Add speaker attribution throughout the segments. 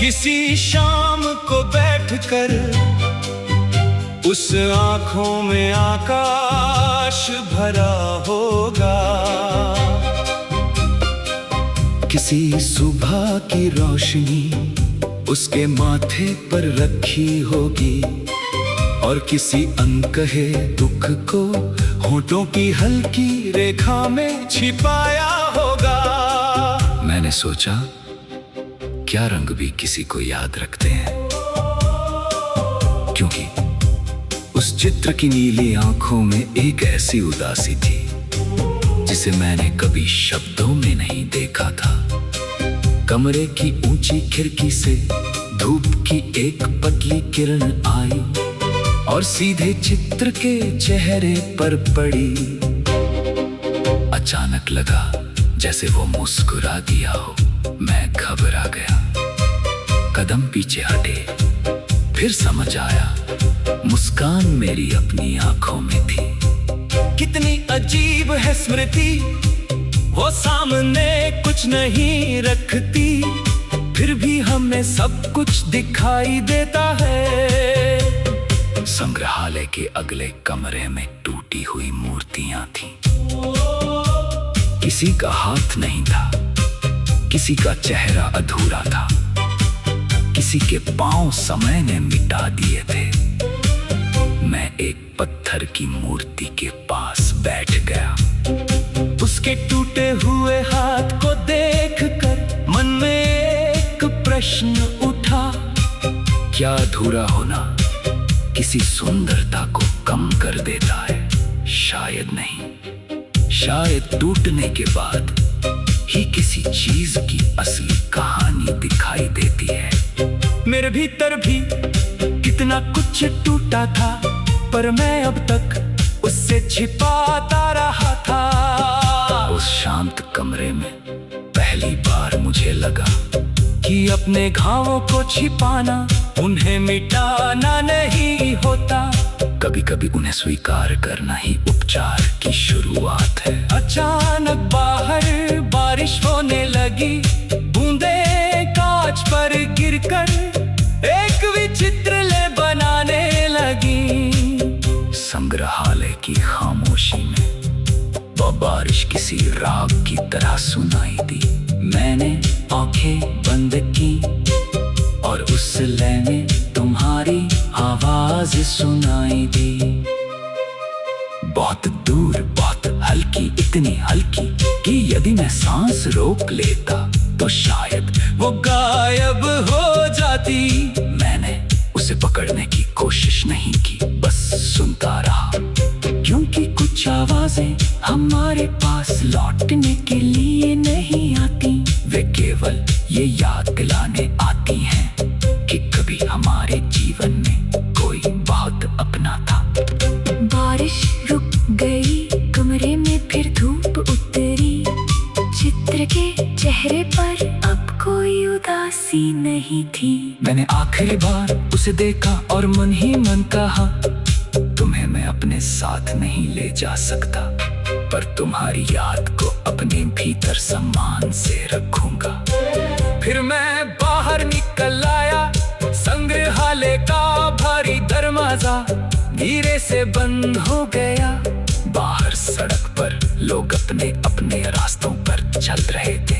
Speaker 1: किसी शाम को बैठकर उस आंखों में आकाश भरा होगा। किसी सुबह की रोशनी उसके माथे पर रखी होगी और किसी अनकहे दुख को होठों की हल्की रेखा में छिपाया होगा। मैंने सोचा, क्या रंग भी किसी को याद रखते हैं, क्योंकि उस चित्र की नीली आंखों में एक ऐसी उदासी थी जिसे मैंने कभी शब्दों में नहीं देखा था। कमरे की ऊंची खिड़की से धूप की एक पतली किरण आई और सीधे चित्र के चेहरे पर पड़ी। अचानक लगा जैसे वो मुस्कुरा दिया हो। मैं घबरा गया, कदम पीछे हटे, फिर समझ आया मुस्कान मेरी अपनी आंखों में थी। कितनी अजीब है स्मृति, वो सामने कुछ नहीं रखती, फिर भी हमें सब कुछ दिखाई देता है। संग्रहालय के अगले कमरे में टूटी हुई मूर्तियां थीं। किसी का हाथ नहीं था, किसी का चेहरा अधूरा था, किसी के पांव समय ने मिटा दिए थे। मैं एक पत्थर की मूर्ति के पास बैठ गया। उसके टूटे हुए हाथ को देखकर मन में एक प्रश्न उठा, क्या अधूरा होना किसी सुंदरता को कम कर देता है? शायद नहीं। शायद टूटने के बाद ही किसी चीज की असली कहानी दिखाई देती है। मेरे भीतर भी कितना कुछ टूटा था, पर मैं अब तक उससे छिपाता रहा था। उस शांत कमरे में पहली बार मुझे लगा कि अपने घावों को छिपाना उन्हें मिटाना नहीं होता। कभी कभी उन्हें स्वीकार करना ही उपचार की शुरुआत है। अचानक बाहर बारिश होने लगी, बूंदें कांच पर गिरकर एक विचित्र ले बनाने लगी। संग्रहालय की खामोशी में वो बारिश किसी राग की तरह सुनाई दी। मैंने आंखें बंद की और उस लय में तुम्हारी आवाज सुनाई दी। बहुत दूर, बहुत हल्की, इतनी हल्की कि यदि मैं सांस रोक लेता तो शायद वो गायब हो जाती। मैंने उसे पकड़ने की कोशिश नहीं की, बस सुनता रहा, क्योंकि कुछ आवाजें हमारे पास लौटने के लिए नहीं आती। वे केवल ये याद दिलाने आती हैं कि कभी हमारे जीवन में कोई बहुत अपना था।
Speaker 2: बारिश रुक गई, कमरे में फिर धूप उतरी। चित्र के चेहरे पर अब कोई उदासी नहीं थी।
Speaker 1: मैंने आखिरी बार उसे देखा और मन ही मन कहा, तुम्हें मैं अपने साथ नहीं ले जा सकता, पर तुम्हारी याद को अपने भीतर सम्मान से रखूंगा। फिर मैं बाहर निकल आया। संग्रहालय का भारी दरवाजा धीरे से बंद हो गया। बाहर सड़क पर लोग अपने अपने रास्तों पर चल रहे थे।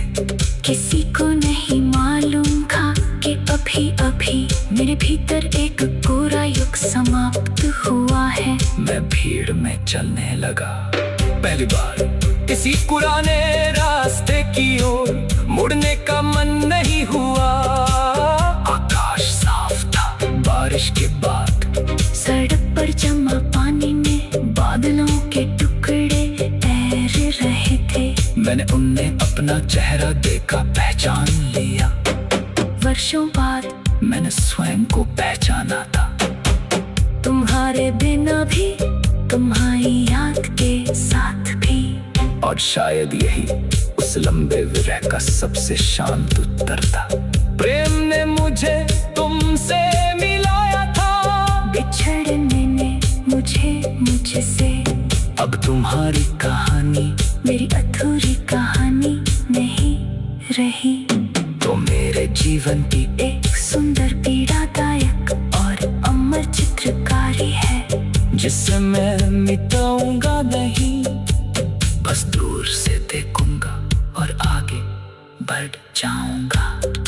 Speaker 2: किसी को नहीं मालूम था कि अभी अभी मेरे भीतर एक पूरा युग समाप्त हुआ है।
Speaker 1: मैं भीड़ में चलने लगा। पहली बार किसी पुराने रास्ते की ओर मुड़ने का मन नहीं हुआ। आकाश साफ था। बारिश के बाद
Speaker 2: सड़क पर जमा पानी में बादलों के टुकड़े तैर रहे थे।
Speaker 1: मैंने उनमें अपना चेहरा देखा, पहचान लिया।
Speaker 2: वर्षों बाद
Speaker 1: मैंने स्वयं को पहचाना था।
Speaker 2: तुम्हारे बिना भी, तुम्हारी याद के साथ भी।
Speaker 1: और शायद यही उस लंबे विरह का सबसे शांत उत्तर था। प्रेम ने मुझे तुमसे मिलाया था,
Speaker 2: बिछड़ने ने मुझे मुझसे।
Speaker 1: अब तुम्हारी कहानी
Speaker 2: मेरी अधूरी कहानी नहीं रही।
Speaker 1: तो मेरे
Speaker 2: जीवन की एक सुंदर पीड़ादायक और अमर चित्रकारी है,
Speaker 1: जिससे मैं मिटाऊंगा नहीं, बस दूर से देखूंगा और आगे बढ़ जाऊंगा।